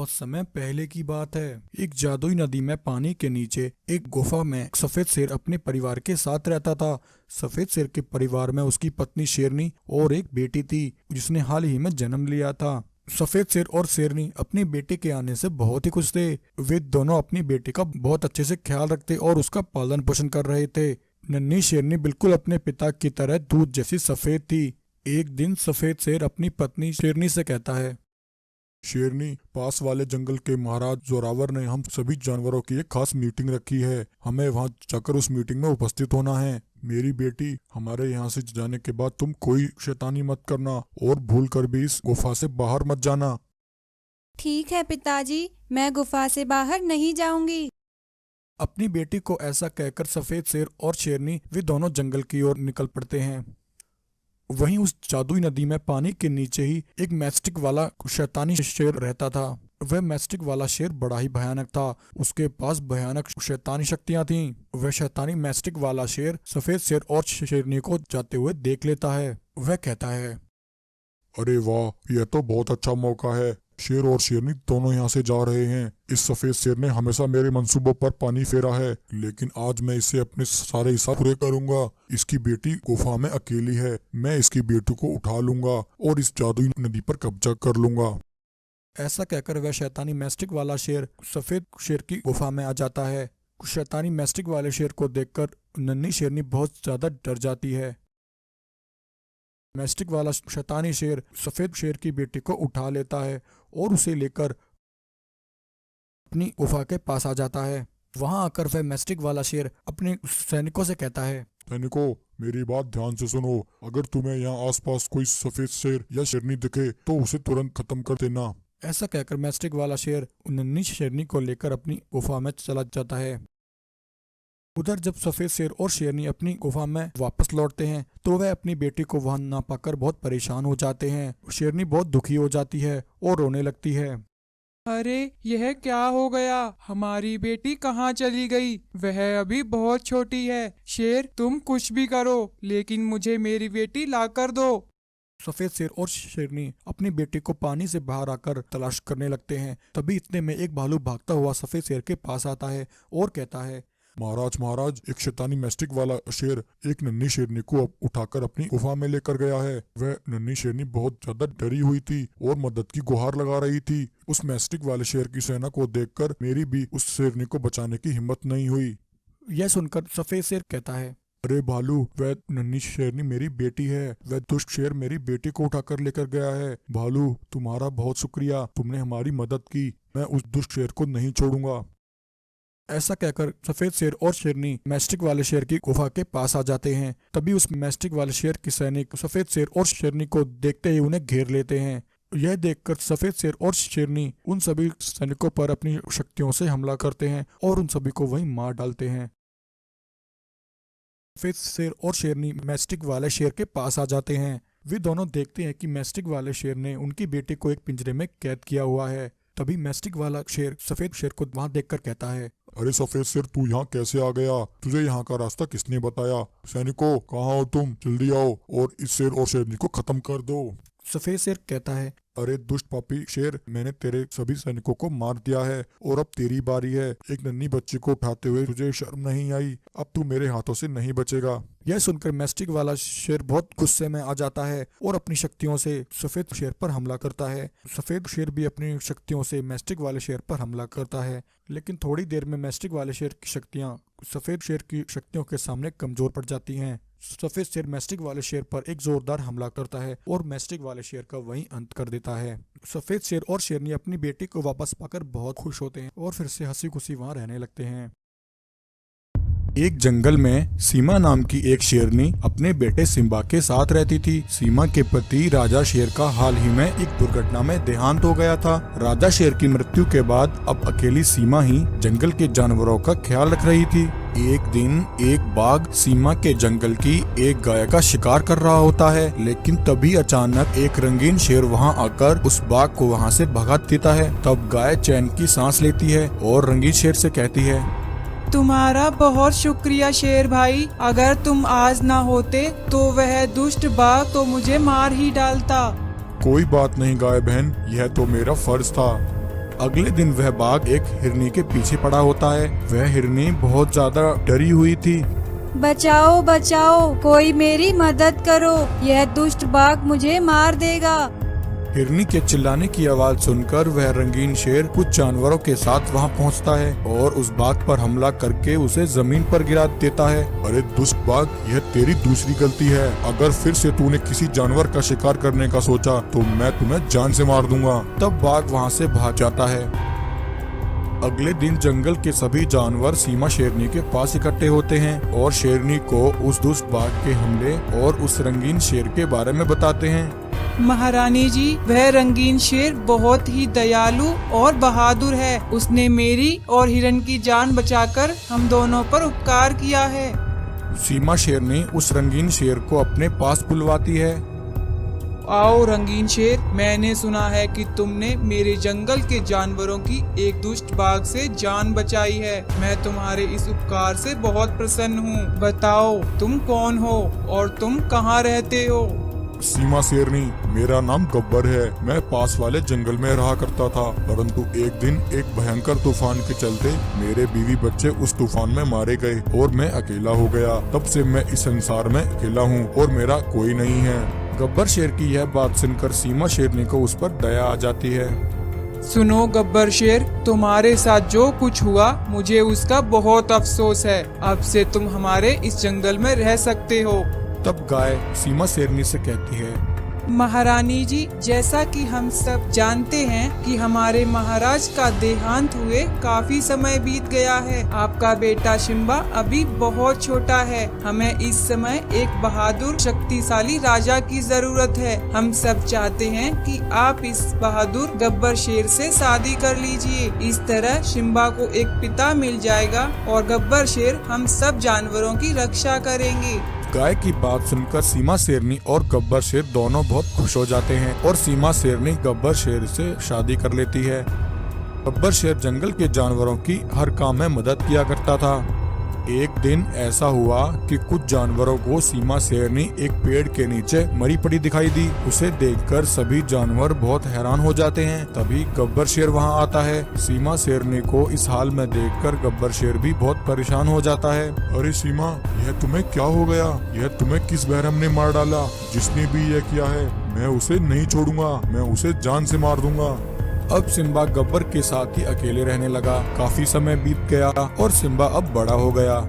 बहुत समय पहले की बात है। एक जादुई नदी में पानी के नीचे एक गुफा में सफेद शेर अपने परिवार के साथ रहता था। सफेद शेर के परिवार में उसकी पत्नी शेरनी और एक बेटी थी जिसने हाल ही में जन्म लिया था। सफेद शेर और शेरनी अपनी बेटे के आने से बहुत ही खुश थे। वे दोनों अपनी बेटी का बहुत अच्छे से ख्याल रखते और उसका पालन पोषण कर रहे थे। नन्ही शेरनी बिल्कुल अपने पिता की तरह दूध जैसी सफेद थी। एक दिन सफेद शेर अपनी पत्नी शेरनी से कहता है, शेरनी, पास वाले जंगल के महाराज जोरावर ने हम सभी जानवरों की एक खास मीटिंग रखी है। हमें वहां जाकर उस मीटिंग में उपस्थित होना है। मेरी बेटी, हमारे यहाँ से जाने के बाद तुम कोई शैतानी मत करना और भूल कर भी इस गुफा से बाहर मत जाना। ठीक है पिताजी, मैं गुफा से बाहर नहीं जाऊंगी। अपनी बेटी को ऐसा कहकर सफेद शेर और शेरनी वे दोनों जंगल की ओर निकल पड़ते हैं। वहीं उस जादुई नदी में पानी के नीचे ही एक मैस्टिक वाला शैतानी शेर रहता था। वह मैस्टिक वाला शेर बड़ा ही भयानक था। उसके पास भयानक शैतानी शक्तियां थीं। वह शैतानी मैस्टिक वाला शेर सफेद शेर और शेरनी को जाते हुए देख लेता है। वह कहता है, अरे वाह, यह तो बहुत अच्छा मौका है। शेर और शेरनी दोनों यहाँ से जा रहे हैं। इस सफेद शेर ने हमेशा मेरे मंसूबों पर पानी फेरा है, लेकिन आज मैं इसे अपने सारे हिसाब पूरे करूंगा। इसकी बेटी गुफा में अकेली है। मैं इसकी बेटी को उठा लूंगा और इस जादुई नदी पर कब्जा कर लूंगा। ऐसा कहकर वह शैतानी मैस्टिक वाला शेर सफेद शेर की गुफा में आ जाता है। शैतानी मैस्टिक वाले शेर को देखकर नन्ही शेरनी बहुत ज्यादा डर जाती है। मैस्टिक वाला शैतानी शेर सफेद शेर की बेटी को उठा लेता है और उसे लेकर अपनी गुफा के पास आ जाता है। वहां आकर वह मैस्टिक वाला शेर अपने सैनिकों से कहता है, सैनिकों, मेरी बात ध्यान से सुनो। अगर तुम्हें यहाँ आसपास कोई सफेद शेर या शेरनी दिखे तो उसे तुरंत खत्म कर देना। ऐसा कहकर मैस्टिक वाला शेर नन्ही शेरनी को लेकर अपनी गुफा में चला जाता है। उधर जब सफेद शेर और शेरनी अपनी गुफा में वापस लौटते हैं तो वह अपनी बेटी को वहां ना पाकर बहुत परेशान हो जाते हैं। शेरनी बहुत दुखी हो जाती है और रोने लगती है। अरे यह क्या हो गया? हमारी बेटी कहाँ चली गई? वह अभी बहुत छोटी है। शेर, तुम कुछ भी करो, लेकिन मुझे मेरी बेटी ला कर दो। सफेद शेर और शेरनी अपनी बेटी को पानी से बाहर आकर तलाश करने लगते हैं। तभी इतने में एक भालू भागता हुआ सफेद शेर के पास आता है और कहता है, महाराज, एक शैतानी मैस्टिक वाला शेर एक नन्ही शेरनी को उठाकर अपनी गुफा में लेकर गया है। वह नन्ही शेरनी बहुत ज्यादा डरी हुई थी और मदद की गुहार लगा रही थी। उस मैस्टिक वाले शेर की सेना को देखकर मेरी भी उस शेरनी को बचाने की हिम्मत नहीं हुई। यह सुनकर सफेद शेर कहता है, अरे भालू, वह नन्ही शेरनी मेरी बेटी है। वह दुष्ट शेर मेरी बेटी को उठाकर लेकर गया है। भालू, तुम्हारा बहुत शुक्रिया, तुमने हमारी मदद की। मैं उस दुष्ट शेर को नहीं छोड़ूंगा। ऐसा कहकर सफेद शेर और शेरनी मैस्टिक वाले शेर की गुफा के पास आ जाते हैं। तभी उस मैस्टिक वाले शेर के सैनिक सफेद शेर और शेरनी को देखते ही उन्हें घेर लेते हैं। यह देखकर सफेद शेर और शेरनी उन सभी सैनिकों पर अपनी शक्तियों से हमला करते हैं और उन सभी को वहीं मार डालते हैं। सफेद शेर और शेरनी मैस्टिक वाले शेर के पास आ जाते हैं। वे दोनों देखते हैं कि मैस्टिक वाले शेर ने उनकी बेटी को एक पिंजरे में कैद किया हुआ है। तभी मैस्टिक वाला शेर सफेद शेर को वहां देखकर कहता है, अरे सफेद शेर, तू यहाँ कैसे आ गया? तुझे यहाँ का रास्ता किसने बताया? सैनिकों, कहाँ हो तुम? जल्दी आओ और इस शेर और शेरनी को खत्म कर दो। सफेद शेर कहता है, अरे दुष्ट पापी शेर, मैंने तेरे सभी सैनिकों को मार दिया है और अब तेरी बारी है। एक नन्ही बच्ची को उठाते हुए तुझे शर्म नहीं आई? अब तू मेरे हाथों से नहीं बचेगा। यह सुनकर मैस्टिक वाला शेर बहुत गुस्से में आ जाता है और अपनी शक्तियों से सफेद शेर पर हमला करता है। सफेद शेर भी अपनी शक्तियों से मैस्टिक वाले शेर पर हमला करता है, लेकिन थोड़ी देर में मैस्टिक वाले शेर की शक्तियां सफेद शेर की शक्तियों के सामने कमजोर पड़ जाती हैं। सफेद शेर मैस्टिक वाले शेर पर एक जोरदार हमला करता है और मैस्टिक वाले शेर का वहीं अंत कर देता है। सफेद शेर और शेरनी अपनी बेटी को वापस पाकर बहुत खुश होते हैं और फिर से हंसी खुशी वहां रहने लगते हैं। एक जंगल में सीमा नाम की एक शेरनी अपने बेटे सिम्बा के साथ रहती थी। सीमा के पति राजा शेर का हाल ही में एक दुर्घटना में देहांत हो गया था। राजा शेर की मृत्यु के बाद अब अकेली सीमा ही जंगल के जानवरों का ख्याल रख रही थी। एक दिन एक बाघ सीमा के जंगल की एक गाय का शिकार कर रहा होता है, लेकिन तभी अचानक एक रंगीन शेर वहां आकर उस बाघ को वहां से भगा देता है। तब गाय चैन की सांस लेती है और रंगीन शेर से कहती है, तुम्हारा बहुत शुक्रिया शेर भाई। अगर तुम आज ना होते तो वह दुष्ट बाघ तो मुझे मार ही डालता। कोई बात नहीं गाय बहन, यह तो मेरा फर्ज था। अगले दिन वह बाघ एक हिरनी के पीछे पड़ा होता है। वह हिरनी बहुत ज्यादा डरी हुई थी। बचाओ बचाओ, कोई मेरी मदद करो, यह दुष्ट बाघ मुझे मार देगा। हिरनी के चिल्लाने की आवाज सुनकर वह रंगीन शेर कुछ जानवरों के साथ वहां पहुंचता है और उस बाघ पर हमला करके उसे जमीन पर गिरा देता है। अरे दुष्ट बाघ, यह तेरी दूसरी गलती है। अगर फिर से तूने किसी जानवर का शिकार करने का सोचा तो मैं तुम्हें जान से मार दूंगा। तब बाघ वहां से भाग जाता है। अगले दिन जंगल के सभी जानवर सीमा शेरनी के पास इकट्ठे होते हैं और शेरनी को उस दुष्ट बाघ के हमले और उस रंगीन शेर के बारे में बताते हैं। महारानी जी, वह रंगीन शेर बहुत ही दयालु और बहादुर है। उसने मेरी और हिरन की जान बचाकर हम दोनों पर उपकार किया है। सीमा शेरनी उस रंगीन शेर को अपने पास बुलवाती है। आओ रंगीन शेर, मैंने सुना है कि तुमने मेरे जंगल के जानवरों की एक दुष्ट बाघ से जान बचाई है। मैं तुम्हारे इस उपकार से बहुत प्रसन्न हूँ। बताओ तुम कौन हो और तुम कहाँ रहते हो? सीमा शेरनी, मेरा नाम गब्बर है। मैं पास वाले जंगल में रहा करता था, परंतु एक दिन एक भयंकर तूफान के चलते मेरे बीवी बच्चे उस तूफान में मारे गए और मैं अकेला हो गया। तब से मैं इस संसार में अकेला हूँ और मेरा कोई नहीं है। गब्बर शेर की यह बात सुनकर सीमा शेरनी को उस पर दया आ जाती है। सुनो गब्बर शेर, तुम्हारे साथ जो कुछ हुआ मुझे उसका बहुत अफसोस है। अब से तुम हमारे इस जंगल में रह सकते हो। तब गाय सीमा शेरनी से कहती है, महारानी जी, जैसा कि हम सब जानते हैं कि हमारे महाराज का देहांत हुए काफी समय बीत गया है। आपका बेटा शिम्बा अभी बहुत छोटा है। हमें इस समय एक बहादुर शक्तिशाली राजा की जरूरत है। हम सब चाहते हैं कि आप इस बहादुर गब्बर शेर से शादी कर लीजिए। इस तरह शिम्बा को एक पिता मिल जाएगा और गब्बर शेर हम सब जानवरों की रक्षा करेंगे। गाय की बात सुनकर सीमा शेरनी और गब्बर शेर दोनों बहुत खुश हो जाते हैं और सीमा शेरनी गब्बर शेर से शादी कर लेती है। गब्बर शेर जंगल के जानवरों की हर काम में मदद किया करता था। एक दिन ऐसा हुआ कि कुछ जानवरों को सीमा शेरनी एक पेड़ के नीचे मरी पड़ी दिखाई दी। उसे देखकर सभी जानवर बहुत हैरान हो जाते हैं। तभी गब्बर शेर वहां आता है। सीमा शेरनी को इस हाल में देखकर गब्बर शेर भी बहुत परेशान हो जाता है। अरे सीमा, यह तुम्हें क्या हो गया? यह तुम्हें किस बहरम ने मार डाला? जिसने भी यह किया है मैं उसे नहीं छोड़ूंगा, मैं उसे जान से मार दूंगा। अब सिम्बा गब्बर के साथ ही अकेले रहने लगा। काफी समय बीत गया और सिम्बा अब बड़ा हो गया।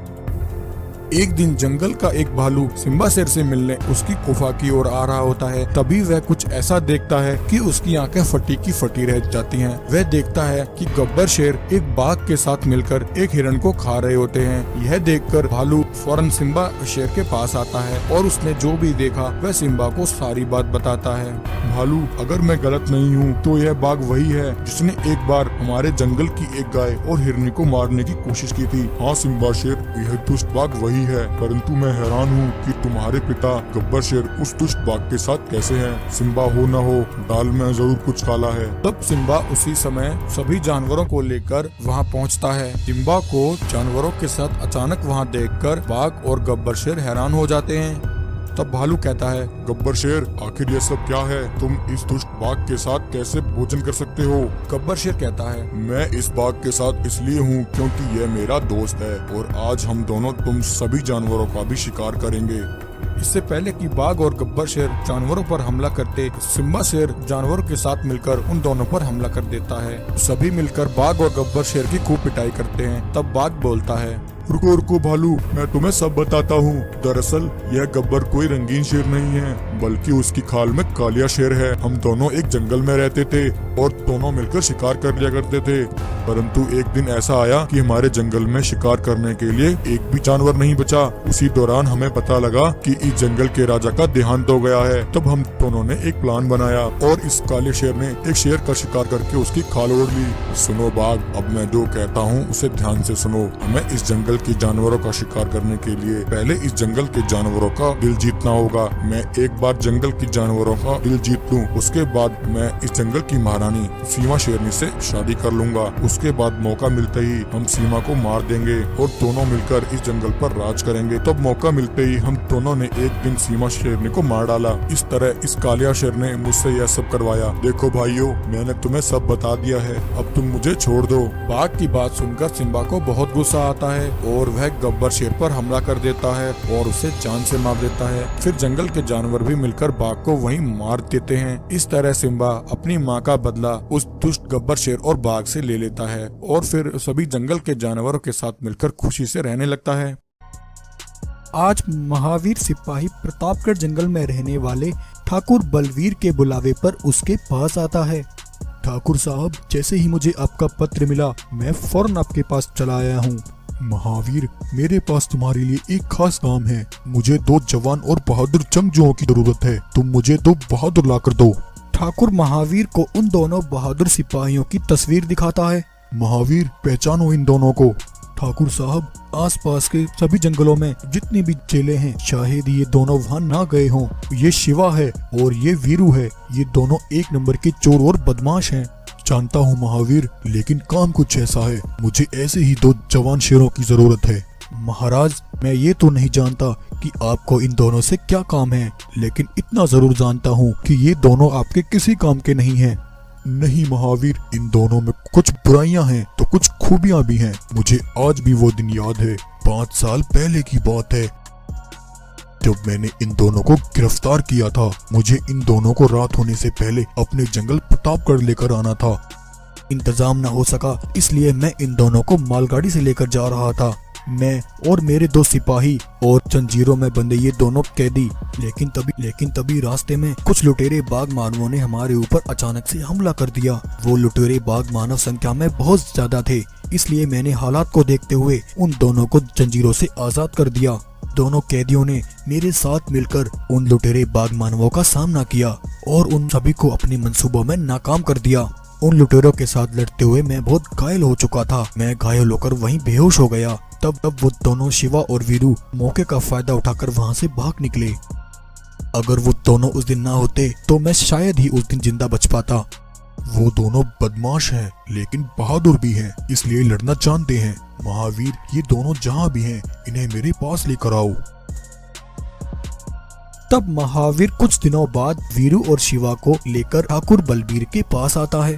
एक दिन जंगल का एक भालू सिम्बा शेर से मिलने उसकी गुफा की ओर आ रहा होता है। तभी वह कुछ ऐसा देखता है कि उसकी आंखें फटी की फटी रह जाती हैं। वह देखता है कि गब्बर शेर एक बाघ के साथ मिलकर एक हिरण को खा रहे होते हैं। यह देखकर भालू फौरन सिम्बा शेर के पास आता है और उसने जो भी देखा वह सिम्बा को सारी बात बताता है। भालू, अगर मैं गलत नहीं हूँ तो यह बाघ वही है जिसने एक बार हमारे जंगल की एक गाय और हिरनी को मारने की कोशिश की थी। हाँ सिम्बा शेर, यह दुष्ट बाघ वही है, परंतु मैं हैरान हूँ कि तुम्हारे पिता गब्बर शेर उस दुष्ट बाघ के साथ कैसे हैं। सिम्बा हो न हो, दाल में जरूर कुछ काला है। तब सिम्बा उसी समय सभी जानवरों को लेकर वहाँ पहुँचता है। सिम्बा को जानवरों के साथ अचानक वहाँ देखकर बाघ और गब्बर शेर हैरान हो जाते हैं। तब भालू कहता है, गब्बर शेर, आखिर यह सब क्या है? तुम इस दुष्ट बाघ के साथ कैसे भोजन कर सकते हो? गब्बर शेर कहता है, मैं इस बाघ के साथ इसलिए हूँ क्योंकि यह मेरा दोस्त है और आज हम दोनों तुम सभी जानवरों का भी शिकार करेंगे। इससे पहले कि बाघ और गब्बर शेर जानवरों पर हमला करते, सिम्बा शेर जानवरों के साथ मिलकर उन दोनों पर हमला कर देता है। सभी मिलकर बाघ और गब्बर शेर की खूब पिटाई करते हैं। तब बाघ बोलता है, रुको रुको भालू, मैं तुम्हें सब बताता हूँ। दरअसल यह गब्बर कोई रंगीन शेर नहीं है, बल्कि उसकी खाल में कालिया शेर है। हम दोनों एक जंगल में रहते थे और दोनों मिलकर शिकार कर लिया करते थे। परंतु एक दिन ऐसा आया कि हमारे जंगल में शिकार करने के लिए एक भी जानवर नहीं बचा। उसी दौरान हमें पता लगा कि इस जंगल के राजा का देहांत हो गया है। तब हम दोनों ने एक प्लान बनाया और इस काले शेर ने एक शेर का शिकार करके उसकी खाल ओढ़ ली। सुनो बाघ, अब मैं जो कहता हूँ उसे ध्यान से सुनो। हमें इस जंगल जंगल के जानवरों का शिकार करने के लिए पहले इस जंगल के जानवरों का दिल जीतना होगा। मैं एक बार जंगल के जानवरों का दिल जीत लूं, उसके बाद मैं इस जंगल की महारानी सीमा शेरनी से शादी कर लूंगा। उसके बाद मौका मिलते ही हम सीमा को मार देंगे और दोनों मिलकर इस जंगल पर राज करेंगे। तब मौका मिलते ही हम दोनों ने एक दिन सीमा शेरनी को मार डाला। इस तरह इस कालिया शेर ने मुझसे यह सब करवाया। देखो भाइयों, मैंने तुम्हें सब बता दिया है, अब तुम मुझे छोड़ दो। बाघ की बात सुनकर सिम्बा को बहुत गुस्सा आता है और वह गब्बर शेर पर हमला कर देता है और उसे जान से मार देता है। फिर जंगल के जानवर भी मिलकर बाघ को वहीं मार देते हैं। इस तरह सिम्बा अपनी माँ का बदला उस दुष्ट गब्बर शेर और बाघ से ले लेता है और फिर सभी जंगल के जानवरों के साथ मिलकर खुशी से रहने लगता है। आज महावीर सिपाही प्रतापगढ़ जंगल में रहने वाले ठाकुर बलवीर के बुलावे पर उसके पास आता है। ठाकुर साहब, जैसे ही मुझे आपका पत्र मिला मैं फौरन आपके पास चला आया हूँ। महावीर, मेरे पास तुम्हारे लिए एक खास काम है। मुझे 2 जवान और बहादुर जंगजुओं की जरूरत है। तुम मुझे 2 बहादुर ला कर दो। ठाकुर महावीर को उन दोनों बहादुर सिपाहियों की तस्वीर दिखाता है। महावीर, पहचानो इन दोनों को। ठाकुर साहब, आसपास के सभी जंगलों में जितने भी चेले हैं, शायद ये दोनों वहाँ ना गए हों। ये शिवा है और ये वीरू है। ये दोनों एक नंबर के चोर और बदमाश हैं। जानता हूँ महावीर, लेकिन काम कुछ ऐसा है। मुझे ऐसे ही 2 जवान शेरों की जरूरत है। महाराज, मैं ये तो नहीं जानता कि आपको इन दोनों से क्या काम है, लेकिन इतना जरूर जानता हूँ कि ये दोनों आपके किसी काम के नहीं हैं। नहीं महावीर, इन दोनों में कुछ बुराइयां हैं तो कुछ खूबियां भी हैं। मुझे आज भी वो दिन याद है। 5 साल पहले की बात है जब मैंने इन दोनों को गिरफ्तार किया था। मुझे इन दोनों को रात होने से पहले अपने जंगल प्रतापगढ़ लेकर आना था। इंतजाम न हो सका, इसलिए मैं इन दोनों को मालगाड़ी से लेकर जा रहा था। मैं और मेरे 2 सिपाही और जंजीरों में बंधे ये दोनों कैदी। लेकिन तभी रास्ते में कुछ लुटेरे बाघ मानवों ने हमारे ऊपर अचानक से हमला कर दिया। वो लुटेरे बाघ मानव संख्या में बहुत ज्यादा थे, इसलिए मैंने हालात को देखते हुए उन दोनों को जंजीरों से आजाद कर दिया। दोनों कैदियों ने मेरे साथ मिलकर उन लुटेरे बाघ मानवों का सामना किया और उन सभी को अपने मंसूबों में नाकाम कर दिया। उन लुटेरों के साथ लड़ते हुए मैं बहुत घायल हो चुका था। मैं घायल होकर वहीं बेहोश हो गया। तब वो दोनों शिवा और वीरू मौके का फायदा उठाकर वहां से भाग निकले। अगर वो दोनों उस दिन ना होते तो मैं शायद ही उस दिन जिंदा बच पाता। वो दोनों बदमाश हैं, लेकिन बहादुर भी हैं, इसलिए लड़ना जानते हैं। महावीर, ये दोनों जहाँ भी हैं, इन्हें मेरे पास लेकर आओ। तब महावीर कुछ दिनों बाद वीरू और शिवा को लेकर ठाकुर बलबीर के पास आता है।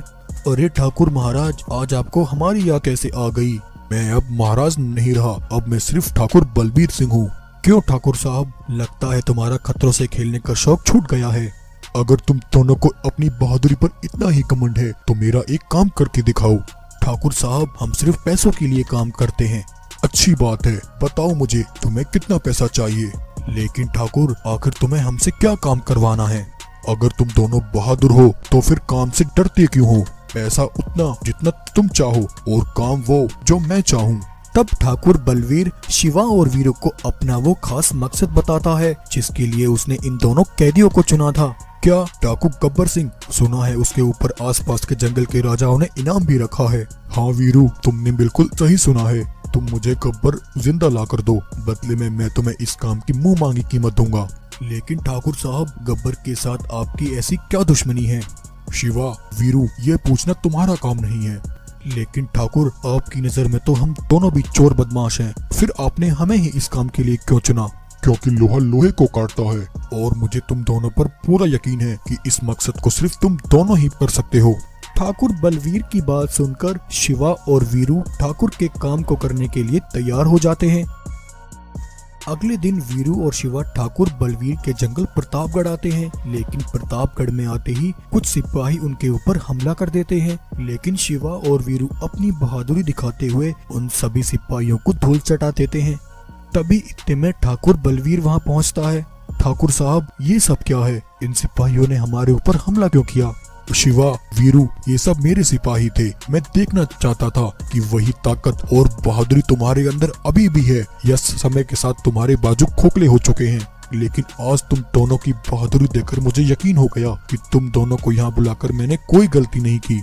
अरे ठाकुर महाराज, आज आपको हमारी याद कैसे आ गई? मैं अब महाराज नहीं रहा, अब मैं सिर्फ ठाकुर बलबीर सिंह हूँ। क्यों ठाकुर साहब, लगता है तुम्हारा खतरों से खेलने का शौक छूट गया है। अगर तुम दोनों को अपनी बहादुरी पर इतना ही घमंड है तो मेरा एक काम करके दिखाओ। ठाकुर साहब, हम सिर्फ पैसों के लिए काम करते हैं। अच्छी बात है, बताओ मुझे तुम्हें कितना पैसा चाहिए। लेकिन ठाकुर, आखिर तुम्हें हमसे क्या काम करवाना है? अगर तुम दोनों बहादुर हो तो फिर काम से डरते क्यों हो? पैसा उतना जितना तुम चाहो और काम वो जो मैं चाहूँ। तब ठाकुर बलवीर शिवा और वीरू को अपना वो खास मकसद बताता है जिसके लिए उसने इन दोनों कैदियों को चुना था। क्या ठाकुर गब्बर सिंह? सुना है उसके ऊपर आसपास के जंगल के राजाओं ने इनाम भी रखा है। हाँ वीरू, तुमने बिल्कुल सही सुना है। तुम मुझे गब्बर जिंदा ला कर दो, बदले में मैं तुम्हें इस काम की मुंह मांगी कीमत दूंगा। लेकिन ठाकुर साहब, गब्बर के साथ आपकी ऐसी क्या दुश्मनी है? शिवा, वीरू, ये पूछना तुम्हारा काम नहीं है। लेकिन ठाकुर, आपकी नजर में तो हम दोनों भी चोर बदमाश हैं, फिर आपने हमें ही इस काम के लिए क्यों चुना? क्योंकि लोहा लोहे को काटता है और मुझे तुम दोनों पर पूरा यकीन है कि इस मकसद को सिर्फ तुम दोनों ही कर सकते हो। ठाकुर बलवीर की बात सुनकर शिवा और वीरू ठाकुर के काम को करने के लिए तैयार हो जाते हैं। अगले दिन वीरू और शिवा ठाकुर बलवीर के जंगल प्रतापगढ़ आते हैं, लेकिन प्रतापगढ़ में आते ही कुछ सिपाही उनके ऊपर हमला कर देते हैं। लेकिन शिवा और वीरू अपनी बहादुरी दिखाते हुए उन सभी सिपाहियों को धूल चटा देते हैं। तभी इतने में ठाकुर बलवीर वहां पहुंचता है। ठाकुर साहब, ये सब क्या है? इन सिपाहियों ने हमारे ऊपर हमला क्यों किया? शिवा, वीरू, ये सब मेरे सिपाही थे। मैं देखना चाहता था कि वही ताकत और बहादुरी तुम्हारे अंदर अभी भी है या समय के साथ तुम्हारे बाजू खोखले हो चुके हैं। लेकिन आज तुम दोनों की बहादुरी देखकर मुझे यकीन हो गया कि तुम दोनों को यहाँ बुलाकर मैंने कोई गलती नहीं की।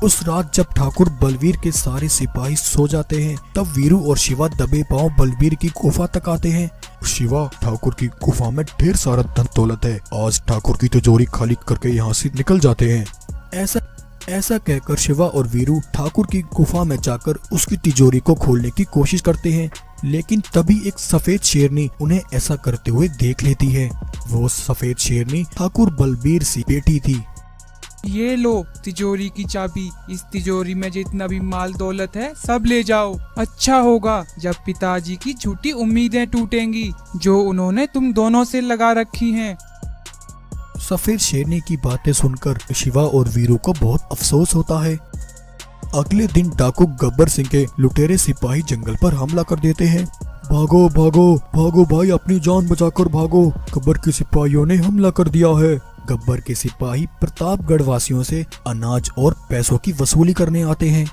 उस रात जब ठाकुर बलवीर के सारे सिपाही सो जाते हैं, तब वीरू और शिवा दबे पांव बलवीर की गुफा तक आते हैं। शिवा, ठाकुर की गुफा में ढेर सारा धन दौलत है, आज ठाकुर की तिजोरी खाली करके यहाँ से निकल जाते हैं। ऐसा कहकर शिवा और वीरू ठाकुर की गुफा में जाकर उसकी तिजोरी को खोलने की कोशिश करते हैं, लेकिन तभी एक सफेद शेरनी उन्हें ऐसा करते हुए देख लेती है। वो सफेद शेरनी ठाकुर बलबीर की बेटी थी। ये लो तिजोरी की चाबी, इस तिजोरी में जितना भी माल दौलत है सब ले जाओ। अच्छा होगा जब पिताजी की झूठी उम्मीदें टूटेंगी जो उन्होंने तुम दोनों से लगा रखी हैं। सफेद शेरनी की बातें सुनकर शिवा और वीरू को बहुत अफसोस होता है। अगले दिन डाकू गब्बर सिंह के लुटेरे सिपाही जंगल पर हमला कर देते हैं। भागो भागो भागो भाई, अपनी जान बचाकर भागो, गब्बर के सिपाहियों ने हमला कर दिया है। गब्बर के सिपाही प्रतापगढ़ वासियों से अनाज और पैसों की वसूली करने आते हैं।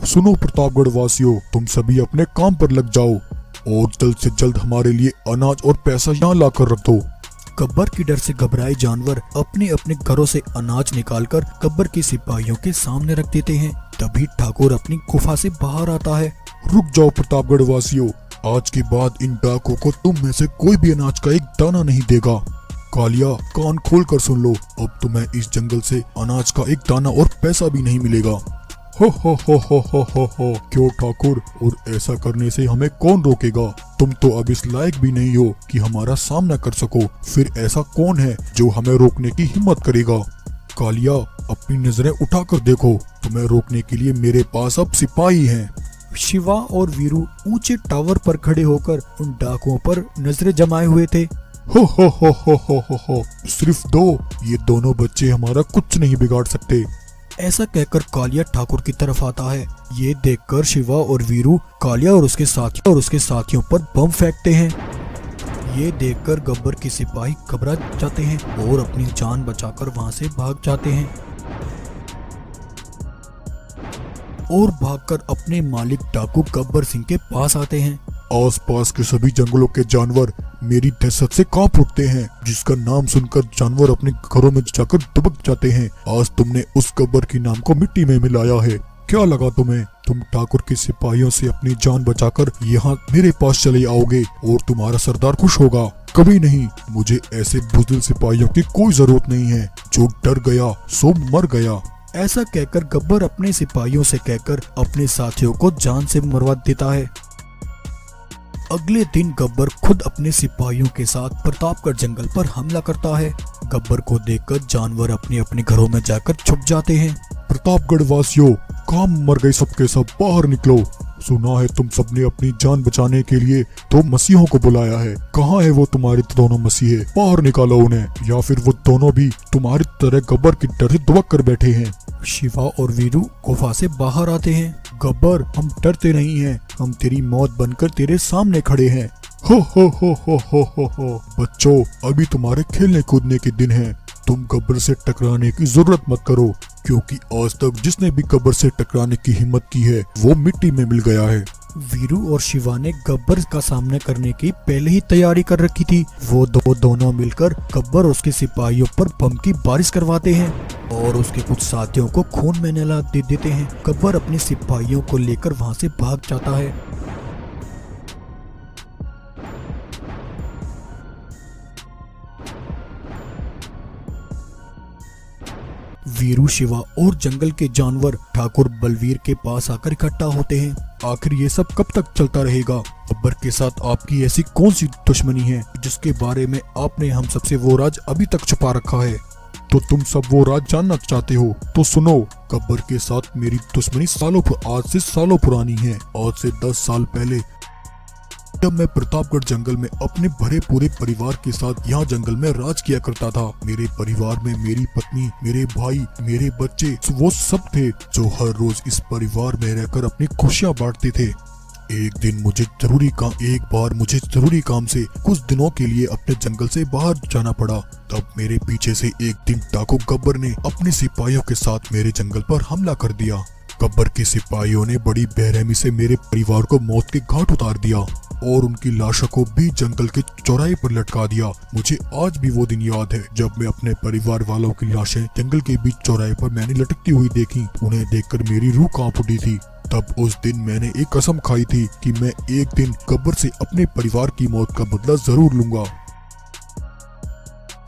सुनो प्रतापगढ़ वासियों, तुम सभी अपने काम पर लग जाओ और जल्द से जल्द हमारे लिए अनाज और पैसा यहाँ ला कर रख दो। गब्बर की डर से घबराए जानवर अपने अपने घरों से अनाज निकालकर गब्बर के सिपाहियों के सामने रख देते हैं। तभी ठाकुर अपनी गुफा से बाहर आता है। रुक जाओ प्रतापगढ़ वासियों, आज के बाद इन डाकुओं को तुम में से कोई भी अनाज का एक दाना नहीं देगा। कालिया, कान खोल कर सुन लो, अब तुम्हें इस जंगल से अनाज का एक दाना और पैसा भी नहीं मिलेगा। हो हो, क्यों ठाकुर, और ऐसा करने से हमें कौन रोकेगा? तुम तो अब इस लायक भी नहीं हो कि हमारा सामना कर सको, फिर ऐसा कौन है जो हमें रोकने की हिम्मत करेगा? कालिया, अपनी नजरें उठाकर देखो, तुम्हें रोकने के लिए मेरे पास अब सिपाही हैं। शिवा और वीरू ऊंचे टावर पर खड़े होकर उन डाकुओं पर नजरें जमाए हुए थे। हो, सिर्फ दो, ये दोनों बच्चे हमारा कुछ नहीं बिगाड़ सकते। ऐसा कहकर कालिया ठाकुर की तरफ आता है। ये देखकर शिवा और वीरू कालिया और उसके साथियों पर बम फेंकते हैं। ये देखकर गब्बर के सिपाही घबरा जाते हैं और अपनी जान बचाकर वहां से भाग जाते हैं और भागकर अपने मालिक डाकू गब्बर सिंह के पास आते हैं। आसपास के सभी जंगलों के जानवर मेरी दहशत से कांप उठते हैं, जिसका नाम सुनकर जानवर अपने घरों में जाकर दुबक जाते हैं। आज तुमने उस गब्बर की नाम को मिट्टी में मिलाया है। क्या लगा तुम्हें? तुम ठाकुर के सिपाहियों से अपनी जान बचाकर यहाँ मेरे पास चले आओगे और तुम्हारा सरदार खुश होगा? कभी नहीं। मुझे ऐसे बुज़दिल सिपाहियों की कोई जरूरत नहीं है। जो डर गया सो मर गया। ऐसा कहकर गब्बर अपने सिपाहियों से कहकर अपने साथियों को जान से मरवा देता है। अगले दिन गब्बर खुद अपने सिपाहियों के साथ प्रतापगढ़ जंगल पर हमला करता है। गब्बर को देखकर जानवर अपने अपने घरों में जाकर छुप जाते हैं। प्रतापगढ़ वासियों, काम मर गए सबके सब, बाहर निकलो। सुना है तुम सबने अपनी जान बचाने के लिए दो मसीहों को बुलाया है। कहाँ है वो तुम्हारे दोनों मसीहे? बाहर निकालो उन्हें, या फिर वो दोनों भी तुम्हारी तरह गब्बर की डर से दुबक कर बैठे हैं। शिवा और वीरू गुफा से बाहर आते हैं। गब्बर, हम डरते नहीं हैं, हम तेरी मौत बनकर तेरे सामने खड़े हैं। हो। बच्चों, अभी तुम्हारे खेलने कूदने के दिन हैं। तुम गब्बर से टकराने की जरूरत मत करो, क्योंकि आज तक जिसने भी गब्बर से टकराने की हिम्मत की है वो मिट्टी में मिल गया है। वीरू और शिवा ने गब्बर का सामना करने की पहले ही तैयारी कर रखी थी। वो दोनों मिलकर गब्बर और उसके सिपाहियों पर बम की बारिश करवाते हैं और उसके कुछ साथियों को खून में नहला देते हैं। गब्बर अपने सिपाहियों को लेकर वहां से भाग जाता है। वीरू, शिवा और जंगल के जानवर ठाकुर बलवीर के पास आकर इकट्ठा होते हैं। आखिर ये सब कब तक चलता रहेगा? गब्बर के साथ आपकी ऐसी कौन सी दुश्मनी है जिसके बारे में आपने हम सबसे वो राज अभी तक छुपा रखा है? तो तुम सब वो राज जानना चाहते हो तो सुनो। गब्बर के साथ मेरी दुश्मनी आज से सालों पुरानी है। आज से 10 साल पहले जब मैं प्रतापगढ़ जंगल में अपने भरे पूरे परिवार के साथ यहाँ जंगल में राज किया करता था, मेरे परिवार में मेरी पत्नी, मेरे भाई, मेरे बच्चे, वो सब थे जो हर रोज इस परिवार में रहकर अपनी खुशियाँ बांटते थे। एक बार मुझे जरूरी काम से कुछ दिनों के लिए अपने जंगल से बाहर जाना पड़ा। तब मेरे पीछे से एक दिन डाकू गब्बर ने अपने सिपाहियों के साथ मेरे जंगल पर हमला कर दिया। गब्बर के सिपाहियों ने बड़ी बेरहमी से मेरे परिवार को मौत के घाट उतार दिया। और उनकी लाशों को भी जंगल के चौराहे पर लटका दिया। मुझे आज भी वो दिन याद है जब मैं अपने परिवार वालों की लाशें जंगल के बीच चौराहे पर मैंने लटकती हुई देखी। उन्हें देखकर मेरी रूह कांप उठी थी। तब उस दिन मैंने एक कसम खाई थी कि मैं एक दिन गब्बर से अपने परिवार की मौत का बदला जरूर लूंगा,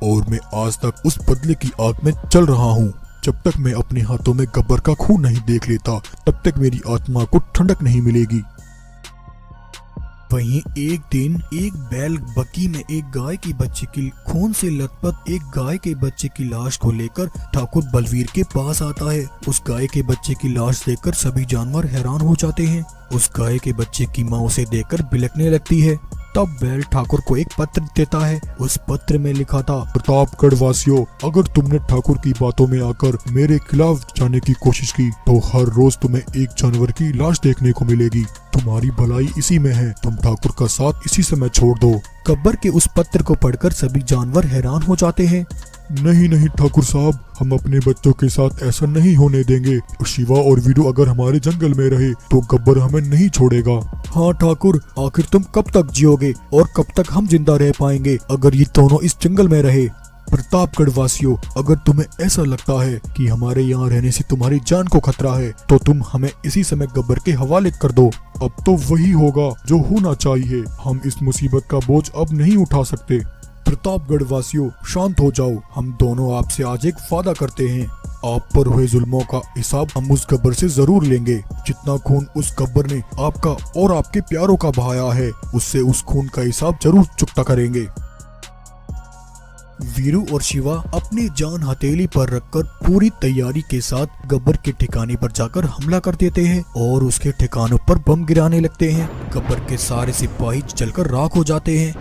और मैं आज तक उस बदले की आग में चल रहा हूँ। जब तक मैं अपने हाथों में गब्बर का खून नहीं देख लेता तब तक मेरी आत्मा को ठंडक नहीं मिलेगी। वहीं एक दिन एक बैल बग्गी में एक गाय की बच्चे की खून से लथपथ एक गाय के बच्चे की लाश को लेकर ठाकुर बलवीर के पास आता है। उस गाय के बच्चे की लाश देखकर सभी जानवर हैरान हो जाते हैं। उस गाय के बच्चे की माँ उसे देखकर बिलखने लगती है। तब बैल ठाकुर को एक पत्र देता है। उस पत्र में लिखा था, प्रतापगढ़ वासियों, अगर तुमने ठाकुर की बातों में आकर मेरे खिलाफ जाने की कोशिश की तो हर रोज तुम्हें एक जानवर की लाश देखने को मिलेगी। तुम्हारी भलाई इसी में है, तुम ठाकुर का साथ इसी समय छोड़ दो। गब्बर के उस पत्र को पढ़कर सभी जानवर हैरान हो जाते हैं। नहीं नहीं ठाकुर साहब, हम अपने बच्चों के साथ ऐसा नहीं होने देंगे। शिवा और वीरू अगर हमारे जंगल में रहे तो गब्बर हमें नहीं छोड़ेगा। हाँ ठाकुर, आखिर तुम कब तक जियोगे और कब तक हम जिंदा रह पाएंगे अगर ये दोनों इस जंगल में रहे। प्रतापगढ़ वासियों, अगर तुम्हें ऐसा लगता है कि हमारे यहाँ रहने से तुम्हारी जान को खतरा है तो तुम हमें इसी समय गब्बर के हवाले कर दो। अब तो वही होगा जो होना चाहिए। हम इस मुसीबत का बोझ अब नहीं उठा सकते। प्रतापगढ़ वासियों, शांत हो जाओ। हम दोनों आपसे आज एक वादा करते हैं। आप पर हुए जुल्मों का हिसाब हम उस गब्बर से जरूर लेंगे। जितना खून उस गब्बर ने आपका और आपके प्यारों का बहाया है, उससे उस खून का हिसाब जरूर चुकता करेंगे। वीरू और शिवा अपनी जान हथेली पर रखकर पूरी तैयारी के साथ गब्बर के ठिकाने पर जाकर हमला कर देते हैं और उसके ठिकानों पर बम गिराने लगते हैं। गब्बर के सारे सिपाही जलकर राख हो जाते हैं।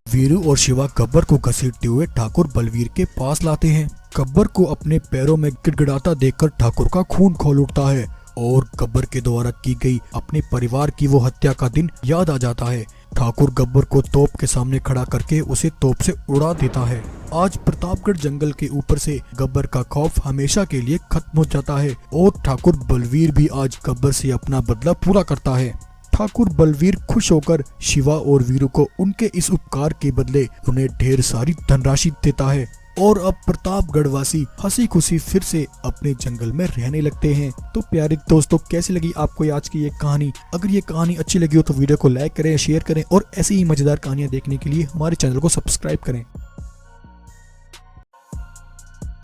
वीरू और शिवा गब्बर को घसीटते हुए ठाकुर बलवीर के पास लाते हैं। गब्बर को अपने पैरों में गिड़गिड़ाता देखकर ठाकुर का खून खोल उठता है और गब्बर के द्वारा की गई अपने परिवार की वो हत्या का दिन याद आ जाता है। ठाकुर गब्बर को तोप के सामने खड़ा करके उसे तोप से उड़ा देता है। आज प्रतापगढ़ जंगल के ऊपर से गब्बर का खौफ हमेशा के लिए खत्म हो जाता है और ठाकुर बलवीर भी आज गब्बर से अपना बदला पूरा करता है। ठाकुर बलवीर खुश होकर शिवा और वीरू को उनके इस उपकार के बदले उन्हें ढेर सारी धनराशि देता है और अब प्रतापगढ़ वासी हंसी खुशी फिर से अपने जंगल में रहने लगते हैं। तो प्यारे दोस्तों, कैसी लगी आपको आज की ये कहानी? अगर ये कहानी अच्छी लगी हो तो वीडियो को लाइक करें, शेयर करें और ऐसी ही मजेदार कहानियां देखने के लिए हमारे चैनल को सब्सक्राइब करें।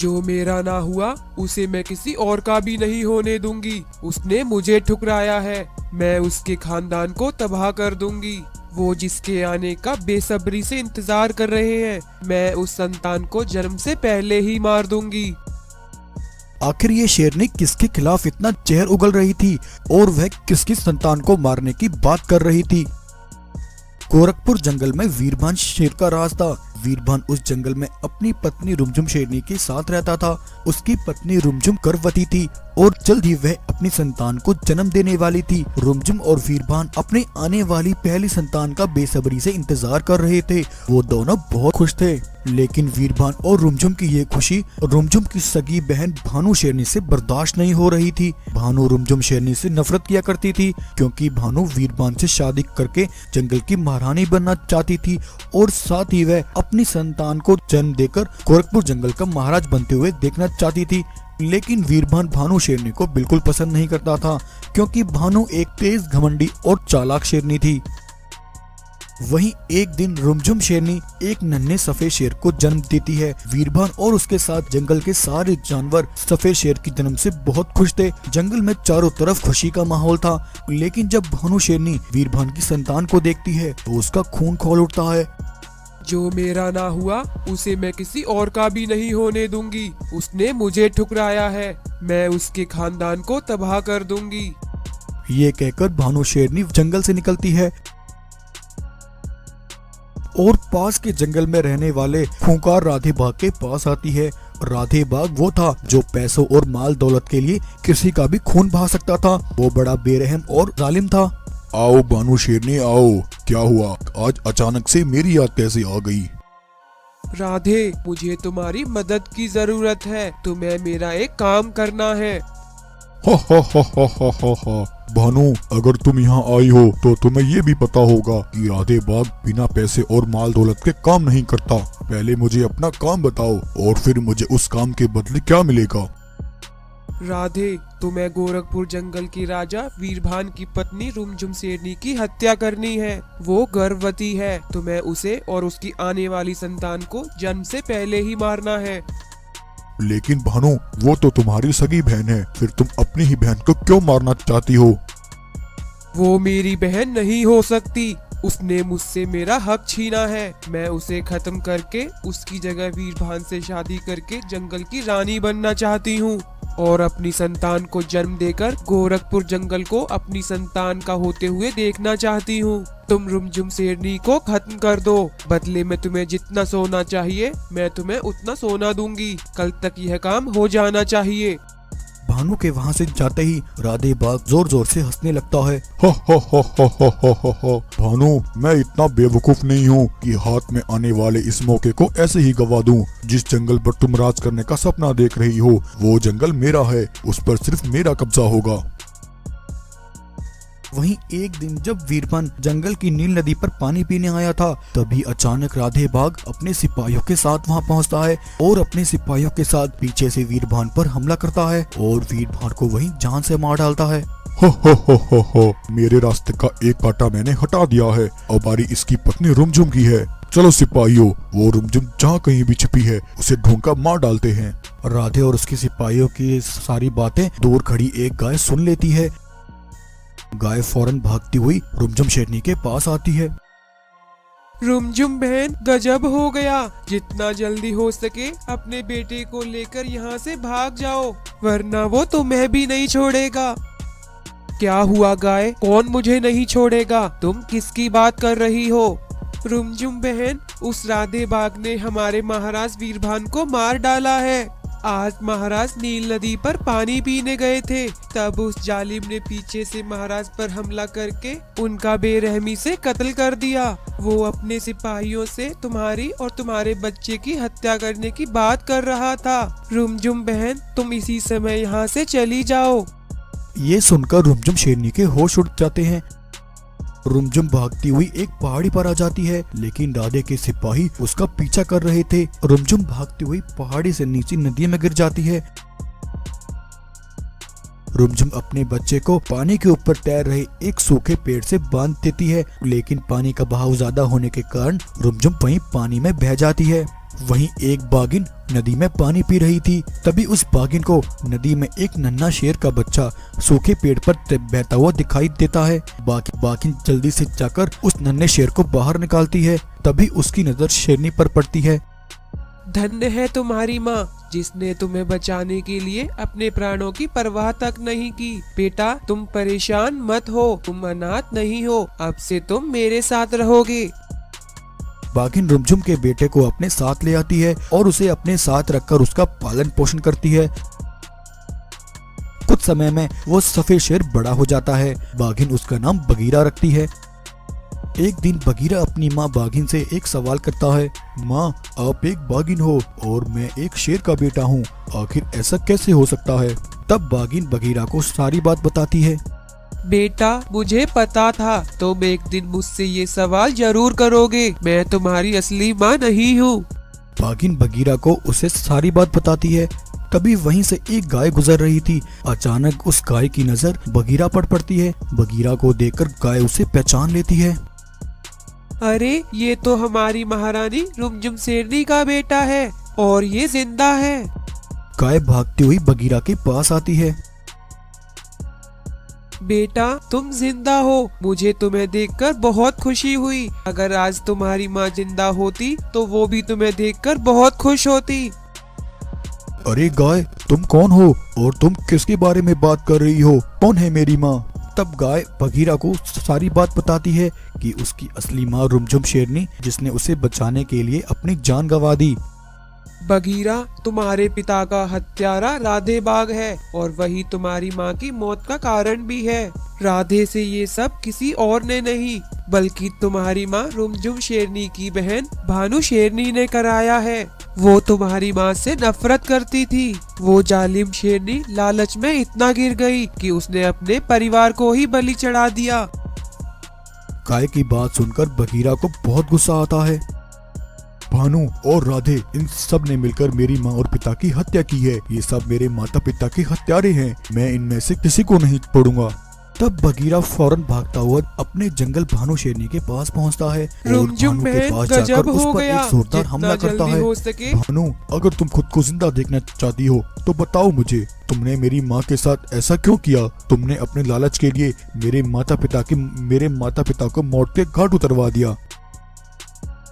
जो मेरा ना हुआ उसे मैं किसी और का भी नहीं होने दूंगी। उसने मुझे ठुकराया है, मैं उसके खानदान को तबाह कर दूंगी। वो जिसके आने का बेसब्री से इंतजार कर रहे हैं, मैं उस संतान को जन्म से पहले ही मार दूंगी। आखिर ये शेरनी किसके खिलाफ इतना जहर उगल रही थी और वह किसकी संतान को मारने की बात कर रही थी? गोरखपुर जंगल में वीरभान शेर का राज था। वीरभान उस जंगल में अपनी पत्नी रुमझुम शेरनी के साथ रहता था। उसकी पत्नी रुमझुम गर्भवती थी और जल्द ही वह अपनी संतान को जन्म देने वाली थी। रुमझुम और वीरभान अपने आने वाली पहली संतान का बेसब्री से इंतजार कर रहे थे। वो दोनों बहुत खुश थे, लेकिन वीरभान और रुमझुम की ये खुशी रुमझुम की सगी बहन भानु शेरनी से बर्दाश्त नहीं हो रही थी। भानु रुमझुम शेरनी से नफरत किया करती थी क्योंकि भानु वीरभान से शादी करके जंगल की महारानी बनना चाहती थी और साथ ही वह अपनी संतान को जन्म देकर गोरखपुर जंगल का महाराज बनते हुए देखना चाहती थी। लेकिन वीरभान भानु शेरनी को बिल्कुल पसंद नहीं करता था क्योंकि भानु एक तेज, घमंडी और चालाक शेरनी थी। वहीं एक दिन रुमझुम शेरनी एक नन्हे सफेद शेर को जन्म देती है। वीरभान और उसके साथ जंगल के सारे जानवर सफेद शेर की जन्म से बहुत खुश थे। जंगल में चारों तरफ खुशी का माहौल था। लेकिन जब भानु शेरनी वीरभान की संतान को देखती है तो उसका खून खौल उठता है। जो मेरा ना हुआ उसे मैं किसी और का भी नहीं होने दूंगी। उसने मुझे ठुकराया है, मैं उसके खानदान को तबाह कर दूंगी। ये कहकर भानु शेरनी जंगल से निकलती है और पास के जंगल में रहने वाले खूंखार राधे बाघ के पास आती है। राधे बाघ वो था जो पैसों और माल दौलत के लिए किसी का भी खून बहा सकता था। वो बड़ा बेरहम और जालिम था। आओ भानु शेरनी आओ, क्या हुआ? आज अचानक से मेरी याद कैसे आ गई? राधे, मुझे तुम्हारी मदद की जरूरत है। तुम्हें मेरा एक काम करना है। हा हा हा हा हा हा हा। भानु, अगर तुम यहाँ आई हो तो तुम्हें ये भी पता होगा कि राधे बाग बिना पैसे और माल दौलत के काम नहीं करता। पहले मुझे अपना काम बताओ और फिर मुझे उस काम के बदले क्या मिलेगा। राधे, तुम्हें गोरखपुर जंगल की राजा वीरभान की पत्नी रुमझुम शेरनी की हत्या करनी है। वो गर्भवती है। तुम्हें उसे और उसकी आने वाली संतान को जन्म से पहले ही मारना है। लेकिन भानु, वो तो तुम्हारी सगी बहन है, फिर तुम अपनी ही बहन को क्यों मारना चाहती हो। वो मेरी बहन नहीं हो सकती। उसने मुझसे मेरा हक छीना है। मैं उसे खत्म करके उसकी जगह वीरभान से शादी करके जंगल की रानी बनना चाहती हूँ और अपनी संतान को जन्म देकर गोरखपुर जंगल को अपनी संतान का होते हुए देखना चाहती हूँ। तुम रुमझुम शेरनी को खत्म कर दो। बदले में तुम्हें जितना सोना चाहिए मैं तुम्हें उतना सोना दूंगी। कल तक यह काम हो जाना चाहिए। भानु के वहाँ से जाते ही राधे बाग जोर जोर से हंसने लगता है। हा हा हा हा हा हा हा हा। भानु, मैं इतना बेवकूफ नहीं हूँ कि हाथ में आने वाले इस मौके को ऐसे ही गवा दूं। जिस जंगल पर तुम राज करने का सपना देख रही हो वो जंगल मेरा है, उस पर सिर्फ मेरा कब्जा होगा। वहीं एक दिन जब वीरभान जंगल की नील नदी पर पानी पीने आया था, तभी अचानक राधे बाग अपने सिपाहियों के साथ वहां पहुंचता है और अपने सिपाहियों के साथ पीछे से वीरभान पर हमला करता है और वीरभान को वहीं जान से मार डालता है। हो हो, मेरे रास्ते का एक कांटा मैंने हटा दिया है। अब बारी इसकी पत्नी रुमझुम की है। चलो सिपाहियों, वो रुमझुम जहाँ कहीं भी छिपी है उसे ढूंढ कर मार डालते हैं। राधे और उसके सिपाहियों की सारी बातें दूर खड़ी एक गाय सुन लेती है। गाय फौरन भागती हुई रुमझुम शेरनी के पास आती है। रुमझुम बहन, गजब हो गया। जितना जल्दी हो सके अपने बेटे को लेकर यहाँ से भाग जाओ, वरना वो तुम्हें भी नहीं छोड़ेगा। क्या हुआ गाय? कौन मुझे नहीं छोड़ेगा? तुम किसकी बात कर रही हो? रुमझुम बहन, उस राधे बाग ने हमारे महाराज वीरभान को मार डाला है। आज महाराज नील नदी पर पानी पीने गए थे, तब उस जालिम ने पीछे से महाराज पर हमला करके उनका बेरहमी से कत्ल कर दिया। वो अपने सिपाहियों से तुम्हारी और तुम्हारे बच्चे की हत्या करने की बात कर रहा था। रुमझुम बहन, तुम इसी समय यहाँ से चली जाओ। ये सुनकर रुमझुम शेरनी के होश उड़ जाते हैं। रुमझुम भागती हुई एक पहाड़ी पर आ जाती है, लेकिन राधे के सिपाही उसका पीछा कर रहे थे। रुमझुम भागती हुई पहाड़ी से नीचे नदी में गिर जाती है। रुमझुम अपने बच्चे को पानी के ऊपर तैर रहे एक सूखे पेड़ से बांध देती है, लेकिन पानी का बहाव ज्यादा होने के कारण रुमझुम वहीं पानी में बह जाती है। वहीं एक बागिन नदी में पानी पी रही थी। तभी उस बागिन को नदी में एक नन्हा शेर का बच्चा सूखे पेड़ पर बहता हुआ दिखाई देता है। बागिन जल्दी से जाकर उस नन्हे शेर को बाहर निकालती है। तभी उसकी नजर शेरनी पर पड़ती है। धन्य है तुम्हारी माँ, जिसने तुम्हें बचाने के लिए अपने प्राणों की परवाह तक नहीं की। बेटा, तुम परेशान मत हो, तुम अनाथ नहीं हो। अब से तुम मेरे साथ रहोगे। बागिन रुमझुम के बेटे को अपने साथ ले आती है और उसे अपने साथ रखकर उसका पालन पोषण करती है। कुछ समय में वो सफेद शेर बड़ा हो जाता है। बागिन उसका नाम बगीरा रखती है। एक दिन बगीरा अपनी माँ बागिन से एक सवाल करता है। माँ, आप एक बागिन हो और मैं एक शेर का बेटा हूँ, आखिर ऐसा कैसे हो सकता है? तब बागिन बगीरा को सारी बात बताती है। बेटा, मुझे पता था तुम एक दिन मुझसे ये सवाल जरूर करोगे। मैं तुम्हारी असली माँ नहीं हूँ। बागिन बगीरा को उसे सारी बात बताती है। तभी वहीं से एक गाय गुजर रही थी। अचानक उस गाय की नजर बगीरा पर पड़ती है। बगीरा को देखकर गाय उसे पहचान लेती है। अरे, ये तो हमारी महारानी रुमझुम शेरनी का बेटा है और ये जिंदा है। गाय भागती हुई बगीरा के पास आती है। बेटा, तुम जिंदा हो। मुझे तुम्हें देखकर बहुत खुशी हुई। अगर आज तुम्हारी माँ जिंदा होती तो वो भी तुम्हें देखकर बहुत खुश होती। अरे गाय, तुम कौन हो और तुम किसके बारे में बात कर रही हो? कौन है मेरी माँ? तब गाय बगीरा को सारी बात बताती है कि उसकी असली माँ रुमझुम शेरनी, जिसने उसे बचाने के लिए अपनी जान गंवा दी। बगीरा, तुम्हारे पिता का हत्यारा राधे बाग है और वही तुम्हारी माँ की मौत का कारण भी है। राधे से ये सब किसी और ने नहीं, बल्कि तुम्हारी माँ रुमझुम शेरनी की बहन भानु शेरनी ने कराया है। वो तुम्हारी माँ से नफरत करती थी। वो जालिम शेरनी लालच में इतना गिर गई कि उसने अपने परिवार को ही बलि चढ़ा दिया। गाय की बात सुनकर बगीरा को बहुत गुस्सा आता है। भानु और राधे इन सब ने मिलकर मेरी माँ और पिता की हत्या की है। ये सब मेरे माता पिता के हत्यारे हैं। मैं इनमें से किसी को नहीं छोड़ूंगा। तब बगीरा फौरन भागता हुआ अपने जंगल भानु शेरनी के पास पहुंचता है और रुमझुम भानु के बहन पास गजब जाकर उस हो पर गया। एक जोरदार जितना हमला करता जल्दी है। हो सके। भानु, अगर तुम खुद को जिंदा देखना चाहती हो तो बताओ मुझे, तुमने मेरी माँ के साथ ऐसा क्यों किया? तुमने अपने लालच के लिए मेरे माता पिता को मौत के घाट उतरवा दिया।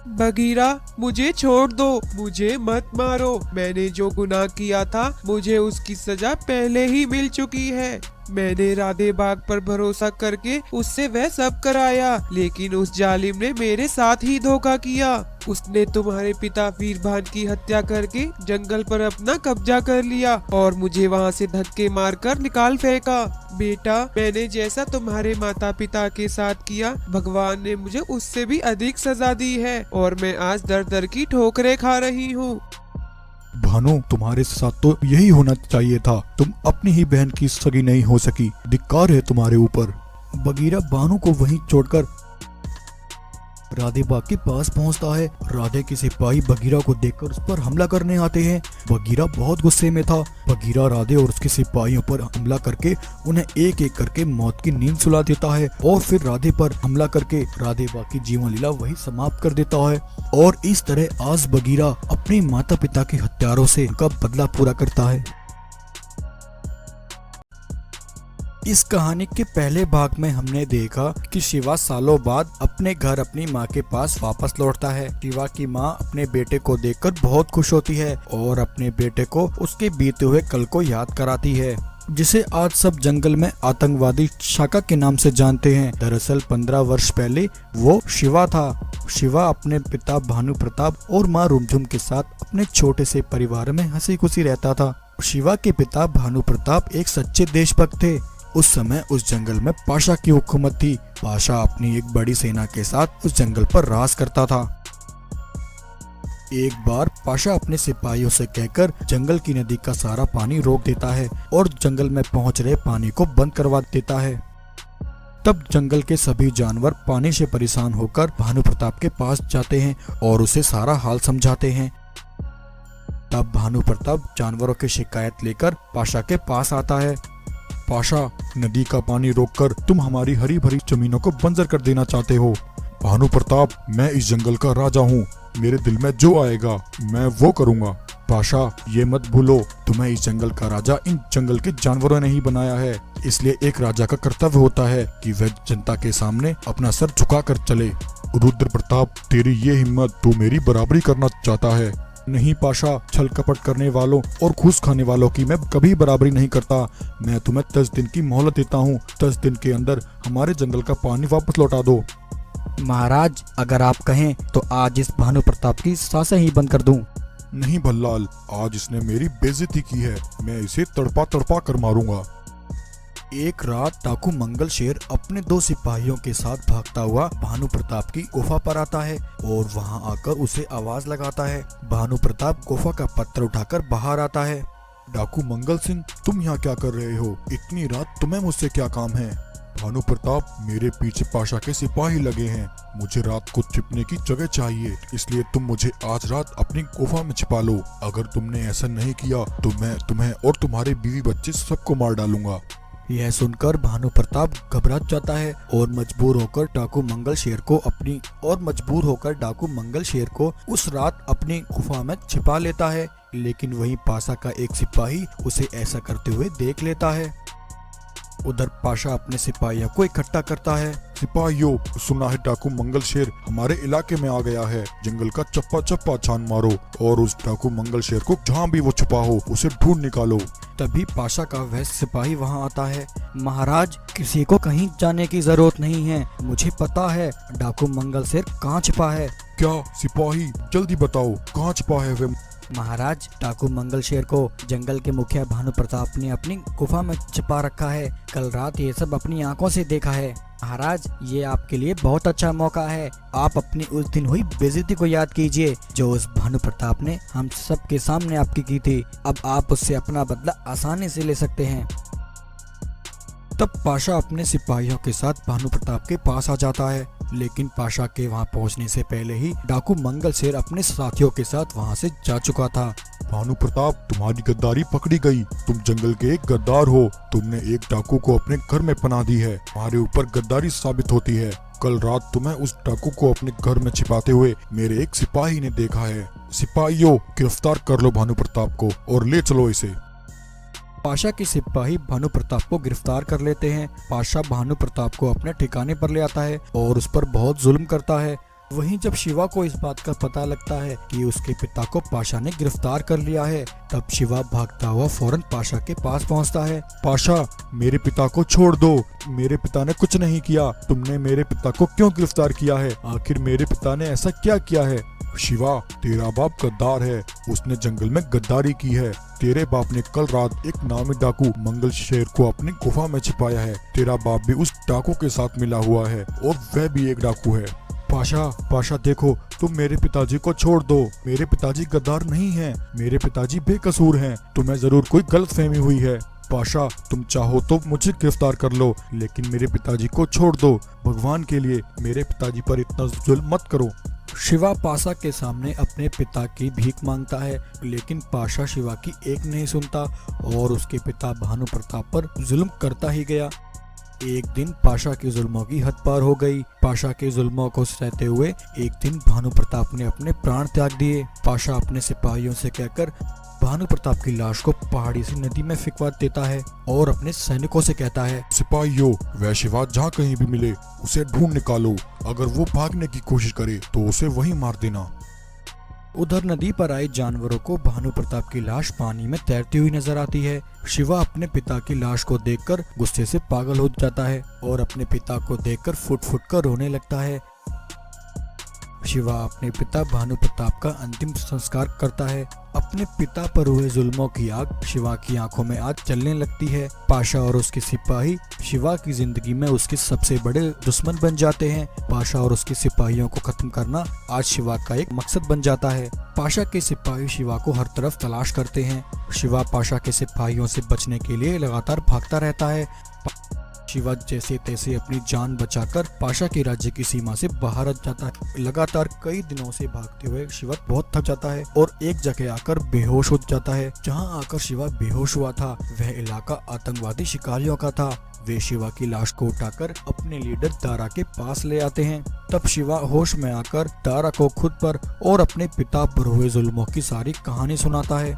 बगीरा, मुझे छोड़ दो, मुझे मत मारो। मैंने जो गुनाह किया था मुझे उसकी सजा पहले ही मिल चुकी है। मैंने राधे बाग पर भरोसा करके उससे वह सब कराया, लेकिन उस जालिम ने मेरे साथ ही धोखा किया। उसने तुम्हारे पिता वीरभान की हत्या करके जंगल पर अपना कब्जा कर लिया और मुझे वहाँ से धक्के मारकर निकाल फेंका। बेटा, मैंने जैसा तुम्हारे माता पिता के साथ किया, भगवान ने मुझे उससे भी अधिक सजा दी है और मैं आज दर दर की ठोकरें खा रही हूँ। भानु, तुम्हारे साथ तो यही होना चाहिए था। तुम अपनी ही बहन की सगी नहीं हो सकी। धिक्कार है तुम्हारे ऊपर। बगीरा भानु को वहीं छोड़कर राधे बाग के पास पहुंचता है। राधे के सिपाही बगीरा को देखकर उस पर हमला करने आते हैं। बगीरा बहुत गुस्से में था। बगीरा राधे और उसके सिपाहियों पर हमला करके उन्हें एक एक करके मौत की नींद सुला देता है और फिर राधे पर हमला करके राधे बाग की जीवन लीला वही समाप्त कर देता है। और इस तरह आज बगीरा अपने माता पिता के हत्यारों से उनका बदला पूरा करता है। इस कहानी के पहले भाग में हमने देखा कि शिवा सालों बाद अपने घर अपनी माँ के पास वापस लौटता है। शिवा की माँ अपने बेटे को देखकर बहुत खुश होती है और अपने बेटे को उसके बीते हुए कल को याद कराती है, जिसे आज सब जंगल में आतंकवादी शाका के नाम से जानते हैं। दरअसल 15 वर्ष पहले वो शिवा था। शिवा अपने पिता भानु प्रताप और माँ रुमझुम के साथ अपने छोटे से परिवार में हंसी खुशी रहता था। शिवा के पिता भानु प्रताप एक सच्चे देशभक्त थे। उस समय उस जंगल में पाशा की हुकूमत थी। पाशा अपनी एक बड़ी सेना के साथ उस जंगल पर राज करता था। एक बार पाशा अपने सिपाहियों से कहकर जंगल की नदी का सारा पानी रोक देता है और जंगल में पहुंच रहे पानी को बंद करवा देता है। तब जंगल के सभी जानवर पानी से परेशान होकर भानु प्रताप के पास जाते हैं और उसे सारा हाल समझाते हैं। तब भानु प्रताप जानवरों की शिकायत लेकर पाशा के पास आता है। पाशा, नदी का पानी रोककर तुम हमारी हरी भरी जमीनों को बंजर कर देना चाहते हो। भानु प्रताप, मैं इस जंगल का राजा हूँ। मेरे दिल में जो आएगा मैं वो करूँगा। पाशा, ये मत भूलो, तुम्हें इस जंगल का राजा इन जंगल के जानवरों ने ही बनाया है। इसलिए एक राजा का कर्तव्य होता है कि वह जनता के सामने अपना सर झुकाकर चले। रुद्र प्रताप, तेरी ये हिम्मत, तू मेरी बराबरी करना चाहता है। नहीं पाशा, छल कपट करने वालों और घूस खाने वालों की मैं कभी बराबरी नहीं करता। मैं तुम्हें 10 दिन की मोहलत देता हूँ। 10 दिन के अंदर हमारे जंगल का पानी वापस लौटा दो। महाराज, अगर आप कहें तो आज इस भानु प्रताप की सांसें ही बंद कर दूं। नहीं भल्लाल, आज इसने मेरी बेइज्जती की है। मैं इसे तड़पा तड़पा कर मारूंगा। एक रात डाकू मंगल शेर अपने 2 सिपाहियों के साथ भागता हुआ भानु प्रताप की गुफा पर आता है और वहां आकर उसे आवाज लगाता है। भानु प्रताप गुफा का पत्थर उठाकर बाहर आता है। डाकू मंगल सिंह, तुम यहाँ क्या कर रहे हो? इतनी रात तुम्हें मुझसे क्या काम है? भानु प्रताप, मेरे पीछे पाशा के सिपाही लगे हैं। मुझे रात को छिपने की जगह चाहिए, इसलिए तुम मुझे आज रात अपनी गुफा में छिपा लो। अगर तुमने ऐसा नहीं किया तो मैं तुम्हें और तुम्हारे बीवी बच्चे सबको मार डालूंगा। यह सुनकर भानु प्रताप घबरा जाता है और मजबूर होकर डाकू मंगल शेर को उस रात अपनी गुफा में छिपा लेता है। लेकिन वहीं पाशा का एक सिपाही उसे ऐसा करते हुए देख लेता है। उधर पाशा अपने सिपाहियों को इकट्ठा करता है। सिपाहियों, सुना है डाकू मंगल शेर हमारे इलाके में आ गया है। जंगल का चप्पा चप्पा छान मारो और उस डाकू मंगल शेर को जहाँ भी वो छुपा हो उसे ढूंढ निकालो। तभी पाशा का वह सिपाही वहां आता है। महाराज, किसी को कहीं जाने की जरूरत नहीं है। मुझे पता है डाकू मंगल शेर कहाँ छिपा है। क्या सिपाही, जल्दी बताओ कहाँ छिपा है वे? महाराज, डाकू मंगल शेर को जंगल के मुखिया भानु प्रताप ने अपनी गुफा में छिपा रखा है। कल रात ये सब अपनी आंखों से देखा है। महाराज, ये आपके लिए बहुत अच्छा मौका है। आप अपनी उस दिन हुई बेइज्जती को याद कीजिए जो उस भानु प्रताप ने हम सबके सामने आपकी की थी। अब आप उससे अपना बदला आसानी से ले सकते हैं। तब पाशा अपने सिपाहियों के साथ भानु प्रताप के पास आ जाता है, लेकिन पाशा के वहां पहुंचने से पहले ही डाकू मंगलसेर अपने साथियों के साथ वहां से जा चुका था। भानु प्रताप, तुम्हारी गद्दारी पकड़ी गई। तुम जंगल के एक गद्दार हो। तुमने एक डाकू को अपने घर में पनाह दी है। तुम्हारे ऊपर गद्दारी साबित होती है। कल रात तुम्हें उस डाकू को अपने घर में छिपाते हुए मेरे एक सिपाही ने देखा है। सिपाहियों, गिरफ्तार कर लो भानु प्रताप को और ले चलो इसे। पाशा के सिपाही भानु प्रताप को गिरफ्तार कर लेते हैं। पाशा भानु प्रताप को अपने ठिकाने पर ले आता है और उस पर बहुत जुल्म करता है। वहीं जब शिवा को इस बात का पता लगता है कि उसके पिता को पाशा ने गिरफ्तार कर लिया है, तब शिवा भागता हुआ फौरन पाशा के पास पहुंचता है। पाशा, मेरे पिता को छोड़ दो। मेरे पिता ने कुछ नहीं किया। तुमने मेरे पिता को क्यों गिरफ्तार किया है? आखिर मेरे पिता ने ऐसा क्या किया है? शिवा, तेरा बाप गद्दार है। उसने जंगल में गद्दारी की है। तेरे बाप ने कल रात एक नामी डाकू मंगलसेर को अपनी गुफा में छिपाया है। तेरा बाप भी उस डाकू के साथ मिला हुआ है और वह भी एक डाकू है। पाशा देखो, तुम मेरे पिताजी को छोड़ दो। मेरे पिताजी गद्दार नहीं हैं। मेरे पिताजी बेकसूर हैं। तुम्हें जरूर कोई गलतफहमी हुई है। पाशा, तुम चाहो तो मुझे गिरफ्तार कर लो, लेकिन मेरे पिताजी को छोड़ दो। भगवान के लिए मेरे पिताजी पर इतना जुल्म मत करो। शिवा पाशा के सामने अपने पिता की भीख मांगता है, लेकिन पाशा शिवा की एक नहीं सुनता और उसके पिता भानु प्रताप पर जुल्म करता ही गया। एक दिन पाशा के जुल्मों की हद पार हो गई। पाशा के जुल्मों को सहते हुए एक दिन भानु प्रताप ने अपने प्राण त्याग दिए। पाशा अपने सिपाहियों से कहकर भानु प्रताप की लाश को पहाड़ी से नदी में फेंकवा देता है और अपने सैनिकों से कहता है, सिपाहियों, वह शिवा जहाँ कहीं भी मिले उसे ढूंढ निकालो। अगर वो भागने की कोशिश करे तो उसे वहीं मार देना। उधर नदी पर आए जानवरों को भानु प्रताप की लाश पानी में तैरती हुई नजर आती है। शिवा अपने पिता की लाश को देखकर गुस्से से पागल हो जाता है और अपने पिता को देखकर फुट फुट कर रोने लगता है। शिवा अपने पिता भानु प्रताप का अंतिम संस्कार करता है। अपने पिता पर हुए जुल्मों की आग शिवा की आंखों में आज चलने लगती है। पाशा और उसके सिपाही शिवा की जिंदगी में उसके सबसे बड़े दुश्मन बन जाते हैं। पाशा और उसके सिपाहियों को खत्म करना आज शिवा का एक मकसद बन जाता है। पाशा के सिपाही शिवा को हर तरफ तलाश करते हैं। शिवा पाशा के सिपाहियों से बचने के लिए लगातार भागता रहता है। शिवा जैसे तैसे अपनी जान बचाकर पाशा के राज्य की सीमा से बाहर आ जाता है। लगातार कई दिनों से भागते हुए शिवा बहुत थक जाता है और एक जगह आकर बेहोश हो जाता है। जहां आकर शिवा बेहोश हुआ था वह इलाका आतंकवादी शिकारियों का था। वे शिवा की लाश को उठाकर अपने लीडर दारा के पास ले आते हैं। तब शिवा होश में आकर दारा को खुद पर और अपने पिता पर हुए जुल्मों की सारी कहानी सुनाता है।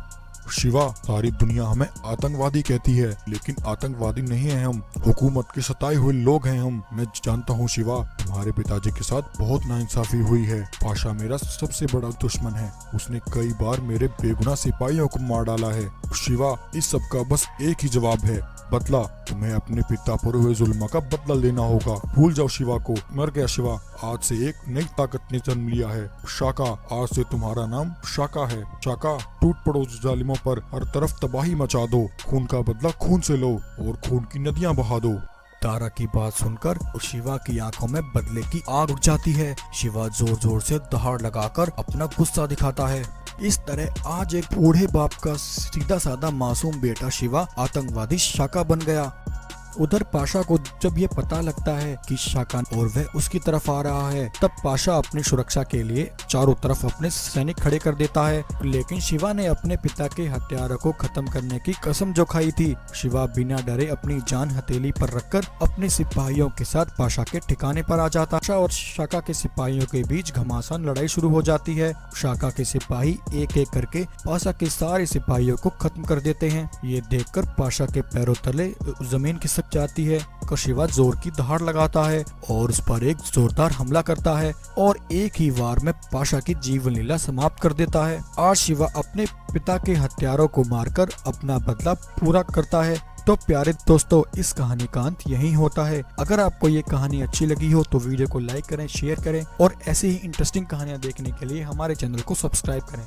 शिवा, सारी दुनिया हमें आतंकवादी कहती है, लेकिन आतंकवादी नहीं है हम। हुकूमत के सताए हुए लोग हैं हम। मैं जानता हूँ शिवा, तुम्हारे पिताजी के साथ बहुत नाइंसाफी हुई है। पाशा मेरा सबसे बड़ा दुश्मन है। उसने कई बार मेरे बेगुनाह सिपाहियों को मार डाला है। शिवा, इस सब का बस एक ही जवाब है, बदला। तुम्हें अपने पिता पर हुए जुल्म का बदला लेना होगा। भूल जाओ शिवा को। मर गया शिवा। आज से एक नई ताकत ने जन्म लिया है, शाका। आज से तुम्हारा नाम शाका है। शाका, टूट पड़ो जालिमों पर, हर तरफ तबाही मचा दो। खून का बदला खून से लो और खून की नदियां बहा दो। दारा की बात सुनकर शिवा की आंखों में बदले की आग उठ जाती है। शिवा जोर जोर से दहाड़ लगाकर अपना गुस्सा दिखाता है। इस तरह आज एक बूढ़े बाप का सीधा साधा मासूम बेटा शिवा आतंकवादी शाका बन गया। उधर पाशा को जब ये पता लगता है कि शाका और वह उसकी तरफ आ रहा है, तब पाशा अपनी सुरक्षा के लिए चारों तरफ अपने सैनिक खड़े कर देता है। लेकिन शिवा ने अपने पिता के हत्यारों को खत्म करने की कसम जो खाई थी। शिवा बिना डरे अपनी जान हथेली पर रखकर अपने सिपाहियों के साथ पाशा के ठिकाने पर आ जाता है। पाशा और शाका के सिपाहियों के बीच घमासान लड़ाई शुरू हो जाती है। शाका के सिपाही एक एक करके पाशा के सारे सिपाहियों को खत्म कर देते हैं। ये देखकर पाशा के पैरों तले जमीन खिसक जाती है। शिवा जोर की दहाड़ लगाता है और उस पर एक जोरदार हमला करता है और एक ही वार में पाशा की जीवन लीला समाप्त कर देता है। आज शिवा अपने पिता के हत्यारों को मारकर अपना बदला पूरा करता है। तो प्यारे दोस्तों, इस कहानी का अंत यही होता है। अगर आपको ये कहानी अच्छी लगी हो तो वीडियो को लाइक करें, शेयर करें और ऐसे ही इंटरेस्टिंग कहानियां देखने के लिए हमारे चैनल को सब्सक्राइब करें।